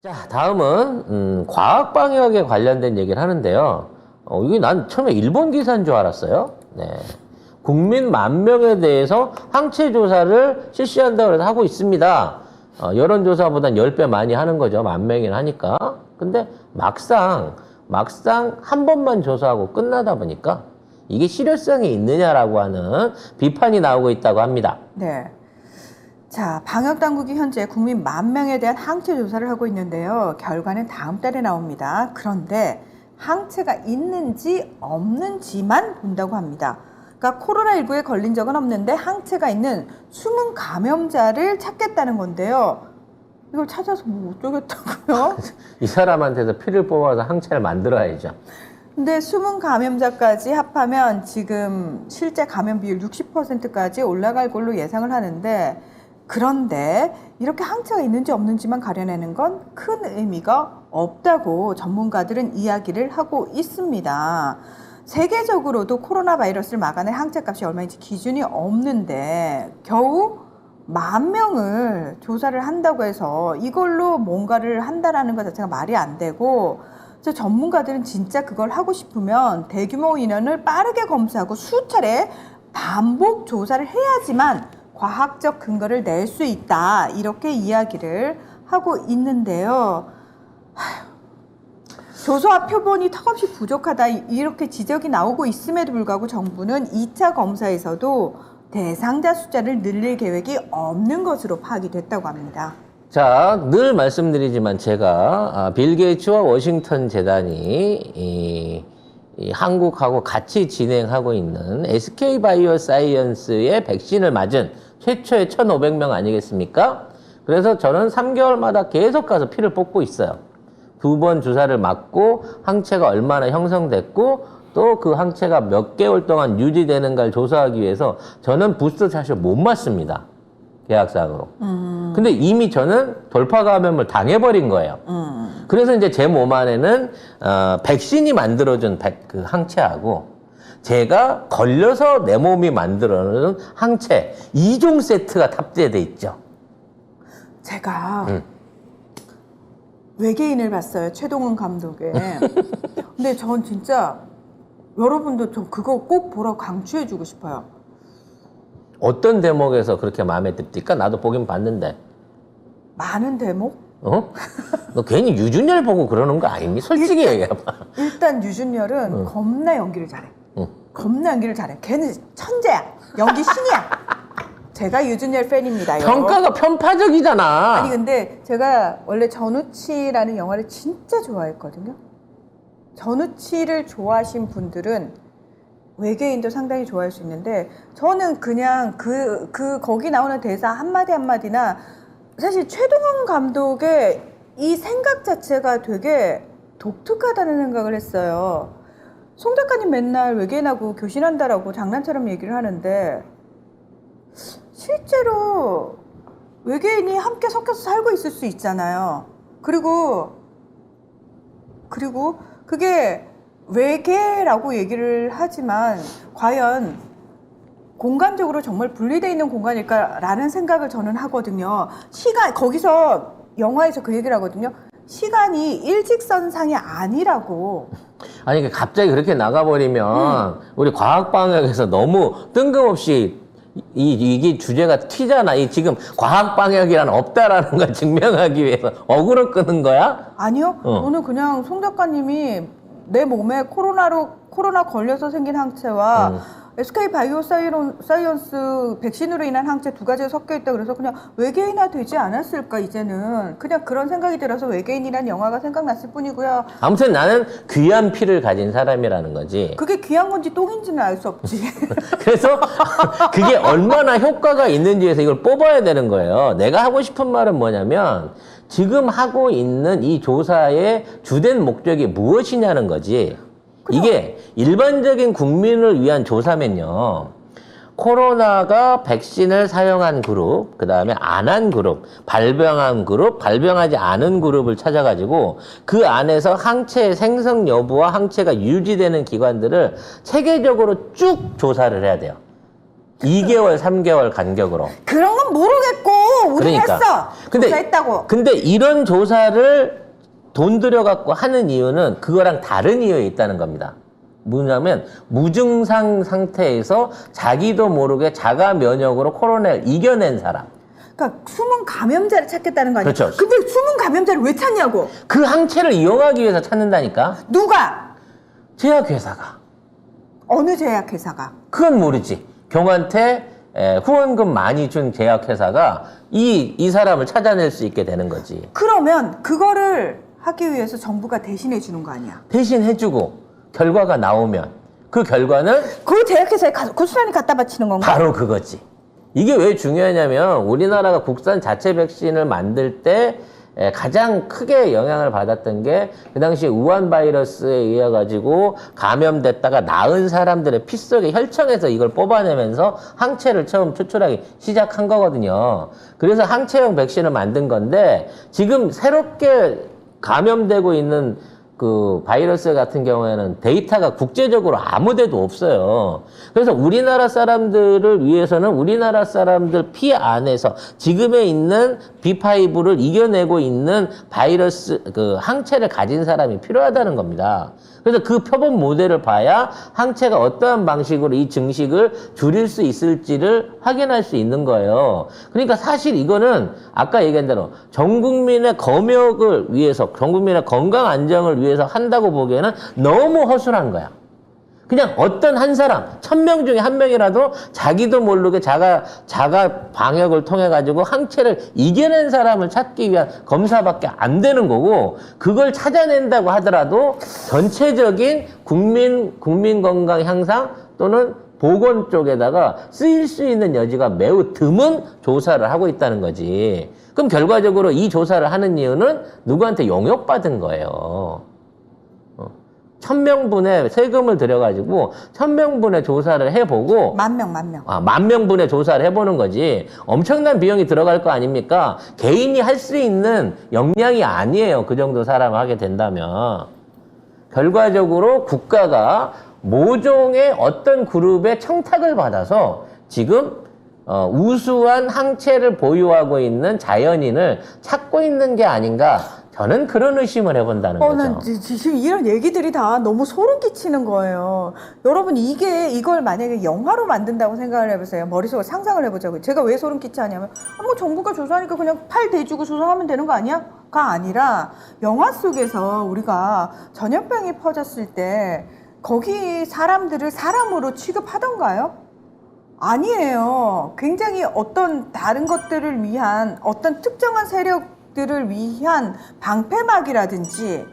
자, 다음은 과학 방역에 관련된 얘기를 하는데요. 이게 난 처음에 일본 기사인 줄 알았어요. 네. 국민 10,000명에 대해서 항체 조사를 실시한다고 해서 하고 있습니다. 여론조사보단 10배 많이 하는 거죠. 10,000명이나 하니까. 근데 막상 한 번만 조사하고 끝나다 보니까 이게 실효성이 있느냐라고 하는 비판이 나오고 있다고 합니다. 네. 자, 방역당국이 현재 국민 10,000명에 대한 항체 조사를 하고 있는데요. 결과는 다음 달에 나옵니다. 그런데 항체가 있는지 없는지만 본다고 합니다. 그러니까 코로나19에 걸린 적은 없는데 항체가 있는 숨은 감염자를 찾겠다는 건데요. 이걸 찾아서 뭐 어쩌겠다고요? 이 사람한테서 피를 뽑아서 항체를 만들어야죠. 근데 숨은 감염자까지 합하면 지금 실제 감염 비율 60%까지 올라갈 걸로 예상을 하는데, 그런데 이렇게 항체가 있는지 없는지만 가려내는 건 큰 의미가 없다고 전문가들은 이야기를 하고 있습니다. 세계적으로도 코로나 바이러스를 막아낼 항체 값이 얼마인지 기준이 없는데 겨우 10,000명을 조사를 한다고 해서 이걸로 뭔가를 한다라는 것 자체가 말이 안 되고, 저 전문가들은 진짜 그걸 하고 싶으면 대규모 인원을 빠르게 검사하고 수차례 반복 조사를 해야지만 과학적 근거를 낼 수 있다, 이렇게 이야기를 하고 있는데요. 조사 표본이 턱없이 부족하다, 이렇게 지적이 나오고 있음에도 불구하고 정부는 2차 검사에서도 대상자 숫자를 늘릴 계획이 없는 것으로 파악이 됐다고 합니다. 자, 늘 말씀드리지만 제가 빌 게이츠와 워싱턴 재단이 이 한국하고 같이 진행하고 있는 SK 바이오사이언스의 백신을 맞은 최초의 1,500명 아니겠습니까? 그래서 저는 3개월마다 계속 가서 피를 뽑고 있어요. 2번 주사를 맞고 항체가 얼마나 형성됐고 또 그 항체가 몇 개월 동안 유지되는가를 조사하기 위해서 저는 부스터샷을 못 맞습니다. 계약상으로. 근데 이미 저는 돌파 감염을 당해버린 거예요. 그래서 이제 제 몸 안에는 백신이 만들어준 그 항체하고 제가 걸려서 내 몸이 만들어놓은 항체 2종 세트가 탑재돼 있죠. 제가 외계인을 봤어요. 최동원 감독의. 근데 전 진짜 여러분도 좀 그거 꼭 보라고 강추해주고 싶어요. 어떤 대목에서 그렇게 마음에 듭니까? 나도 보긴 봤는데. 많은 대목? 어? 너 괜히 유준열 보고 그러는 거 아니니? 솔직히 얘기해봐. 일단 유준열은 겁나 연기를 잘해. 응. 겁나 연기를 잘해. 걔는 천재야. 연기 신이야. 제가 유준열 팬입니다. 평가가 편파적이잖아. 아니 근데 제가 원래 전우치라는 영화를 진짜 좋아했거든요. 전우치를 좋아하신 분들은 외계인도 상당히 좋아할 수 있는데, 저는 그냥 거기 나오는 대사 한마디 한마디나 사실 최동원 감독의 이 생각 자체가 되게 독특하다는 생각을 했어요. 송 작가님 맨날 외계인하고 교신한다라고 장난처럼 얘기를 하는데 실제로 외계인이 함께 섞여서 살고 있을 수 있잖아요. 그리고 그게 외계라고 얘기를 하지만 과연 공간적으로 정말 분리되어 있는 공간일까라는 생각을 저는 하거든요. 거기서 영화에서 그 얘기를 하거든요. 시간이 일직선상이 아니라고. 아니, 갑자기 그렇게 나가버리면 우리 과학방역에서 너무 뜬금없이 이게 주제가 튀잖아. 지금 과학방역이란 없다라는 걸 증명하기 위해서 어그로 끄는 거야? 아니요. 저는 그냥 송 작가님이 내 몸에 코로나 걸려서 생긴 항체와 SK 바이오사이언스 백신으로 인한 항체 두 가지가 섞여 있다 그래서 그냥 외계인화 되지 않았을까, 이제는. 그냥 그런 생각이 들어서 외계인이란 영화가 생각났을 뿐이고요. 아무튼 나는 귀한 피를 가진 사람이라는 거지. 그게 귀한 건지 똥인지는 알 수 없지. 그래서 그게 얼마나 효과가 있는지에서 이걸 뽑아야 되는 거예요. 내가 하고 싶은 말은 뭐냐면 지금 하고 있는 이 조사의 주된 목적이 무엇이냐는 거지. 이게 일반적인 국민을 위한 조사면요, 코로나가 백신을 사용한 그룹, 그 다음에 안 한 그룹, 발병한 그룹, 발병하지 않은 그룹을 찾아가지고 그 안에서 항체 생성 여부와 항체가 유지되는 기관들을 체계적으로 쭉 조사를 해야 돼요. 2개월, 3개월 간격으로. 그런 건 모르겠고 우리 그러니까. 했어. 조사했다고. 근데 이런 조사를 돈 들여갖고 하는 이유는 그거랑 다른 이유에 있다는 겁니다. 뭐냐면 무증상 상태에서 자기도 모르게 자가 면역으로 코로나를 이겨낸 사람. 그러니까 숨은 감염자를 찾겠다는 거 아니야? 그렇죠. 근데 숨은 감염자를 왜 찾냐고? 그 항체를 이용하기 위해서 찾는다니까. 누가? 제약회사가. 어느 제약회사가? 그건 모르지. 경한테 후원금 많이 준 제약회사가 이 사람을 찾아낼 수 있게 되는 거지. 그러면 그거를 하기 위해서 정부가 대신해 주는 거 아니야? 대신 해주고 결과가 나오면 그 결과는 그 제약회사에 고스란히 갖다 바치는 건가? 바로 그거지. 이게 왜 중요하냐면 우리나라가 국산 자체 백신을 만들 때 가장 크게 영향을 받았던 게 그 당시 우한 바이러스에 의해 가지고 감염됐다가 나은 사람들의 피 속에 혈청에서 이걸 뽑아내면서 항체를 처음 추출하기 시작한 거거든요. 그래서 항체형 백신을 만든 건데 지금 새롭게 감염되고 있는 그 바이러스 같은 경우에는 데이터가 국제적으로 아무 데도 없어요. 그래서 우리나라 사람들을 위해서는 우리나라 사람들 피 안에서 지금에 있는 B5를 이겨내고 있는 바이러스 그 항체를 가진 사람이 필요하다는 겁니다. 그래서 그 표본 모델을 봐야 항체가 어떠한 방식으로 이 증식을 줄일 수 있을지를 확인할 수 있는 거예요. 그러니까 사실 이거는 아까 얘기한 대로 전 국민의 검역을 위해서, 전 국민의 건강 안정을 위해서 한다고 보기에는 너무 허술한 거야. 그냥 어떤 한 사람, 1000명 중에 한 명이라도 자기도 모르게 자가 방역을 통해 가지고 항체를 이겨낸 사람을 찾기 위한 검사밖에 안 되는 거고, 그걸 찾아낸다고 하더라도 전체적인 국민 건강 향상 또는 보건 쪽에다가 쓰일 수 있는 여지가 매우 드문 조사를 하고 있다는 거지. 그럼 결과적으로 이 조사를 하는 이유는 누구한테 용역받은 거예요. 1000명분의 세금을 들여가지고 1000명분의 조사를 해보고 만 명. 10,000명분의 조사를 해보는 거지. 엄청난 비용이 들어갈 거 아닙니까? 개인이 할 수 있는 역량이 아니에요. 그 정도 사람을 하게 된다면. 결과적으로 국가가 모종의 어떤 그룹의 청탁을 받아서 지금 우수한 항체를 보유하고 있는 자연인을 찾고 있는 게 아닌가, 저는 그런 의심을 해본다는 거죠. 난 지금 이런 얘기들이 다 너무 소름 끼치는 거예요. 여러분, 이걸 만약에 영화로 만든다고 생각을 해보세요. 머릿속에 상상을 해보자고요. 제가 왜 소름 끼치냐면, 뭐 정부가 조사하니까 그냥 팔 대주고 조사하면 되는 거 아니야? 가 아니라, 영화 속에서 우리가 전염병이 퍼졌을 때, 거기 사람들을 사람으로 취급하던가요? 아니에요. 굉장히 어떤 다른 것들을 위한 어떤 특정한 세력들을 위한 방패막이라든지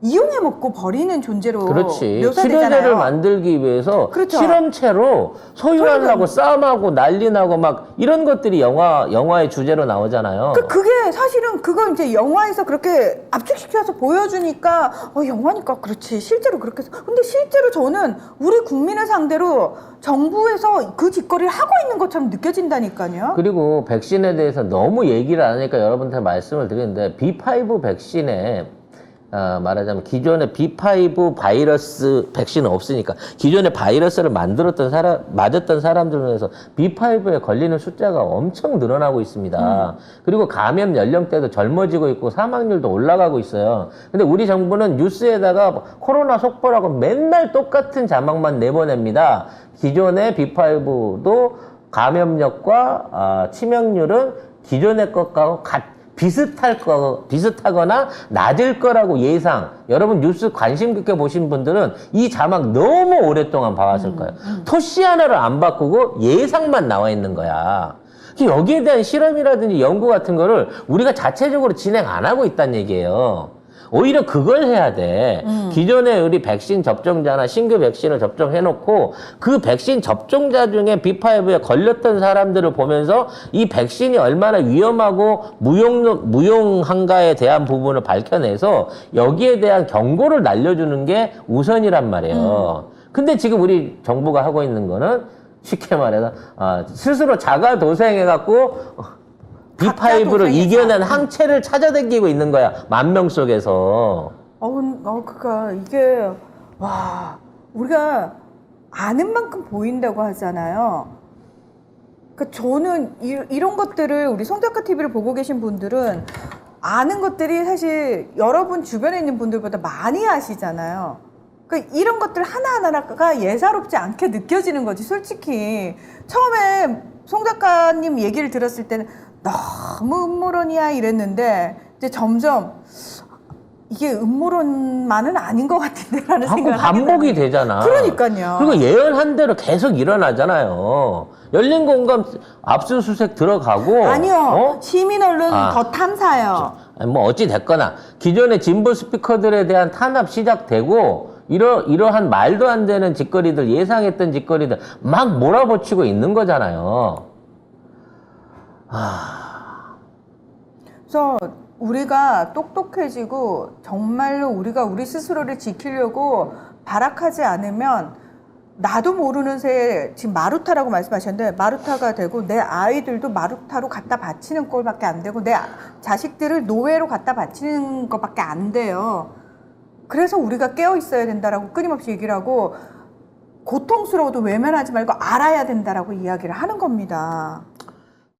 이용해 먹고 버리는 존재로 그렇지. 묘사되잖아요. 치료제를 만들기 위해서 그렇죠. 실험체로 소유하려고 싸움하고 난리 나고 막 이런 것들이 영화의 주제로 나오잖아요. 그게 사실은 그거 이제 영화에서 그렇게 압축시켜서 보여주니까 영화니까 그렇지 실제로 그렇게 해서 근데 실제로 저는 우리 국민을 상대로 정부에서 그 짓거리를 하고 있는 것처럼 느껴진다니까요. 그리고 백신에 대해서 너무 얘기를 안 하니까 여러분한테 말씀을 드리는데 B5 백신에 말하자면 기존의 B5 바이러스 백신은 없으니까 기존의 바이러스를 맞았던 사람들 중에서 B5에 걸리는 숫자가 엄청 늘어나고 있습니다. 그리고 감염 연령대도 젊어지고 있고 사망률도 올라가고 있어요. 근데 우리 정부는 뉴스에다가 코로나 속보라고 맨날 똑같은 자막만 내보냅니다. 기존의 B5도 감염력과 치명률은 기존의 것과 비슷하거나 낮을 거라고 예상. 여러분 뉴스 관심 깊게 보신 분들은 이 자막 너무 오랫동안 봐왔을 거예요. 토시 하나를 안 바꾸고 예상만 나와 있는 거야. 여기에 대한 실험이라든지 연구 같은 거를 우리가 자체적으로 진행 안 하고 있다는 얘기예요. 오히려 그걸 해야 돼. 기존에 우리 백신 접종자나 신규 백신을 접종해놓고 그 백신 접종자 중에 B5에 걸렸던 사람들을 보면서 이 백신이 얼마나 위험하고 무용한가에 대한 부분을 밝혀내서 여기에 대한 경고를 날려주는 게 우선이란 말이에요. 근데 지금 우리 정부가 하고 있는 거는 쉽게 말해서 스스로 자가 도생해갖고 B5를 이겨낸 항체를 찾아다니고 있는 거야. 10,000명 속에서. 그니까 이게 우리가 아는 만큼 보인다고 하잖아요. 그러니까 저는 이런 것들을 우리 송작가 TV를 보고 계신 분들은 아는 것들이 사실 여러분 주변에 있는 분들보다 많이 아시잖아요. 그러니까 이런 것들 하나하나가 예사롭지 않게 느껴지는 거지. 솔직히 처음에 송 작가님 얘기를 들었을 때는 너무 음모론이야 이랬는데 이제 점점 이게 음모론만은 아닌 것 같은데라는 자꾸 생각을 반복이 되잖아. 그러니까요. 그리고 예언한 대로 계속 일어나잖아요. 열린 공감 압수수색 들어가고. 아니요. 시민 언론 아. 더 탐사요. 아니, 뭐 어찌 됐거나 기존의 진보 스피커들에 대한 탄압 시작되고 이러한 말도 안 되는 짓거리들, 예상했던 짓거리들 막 몰아붙이고 있는 거잖아요. 그래서 우리가 똑똑해지고 정말로 우리가 우리 스스로를 지키려고 발악하지 않으면 나도 모르는 새에 지금 마루타라고 말씀하셨는데 마루타가 되고 내 아이들도 마루타로 갖다 바치는 꼴밖에 안 되고 내 자식들을 노예로 갖다 바치는 것밖에 안 돼요. 그래서 우리가 깨어 있어야 된다라고 끊임없이 얘기를 하고 고통스러워도 외면하지 말고 알아야 된다라고 이야기를 하는 겁니다.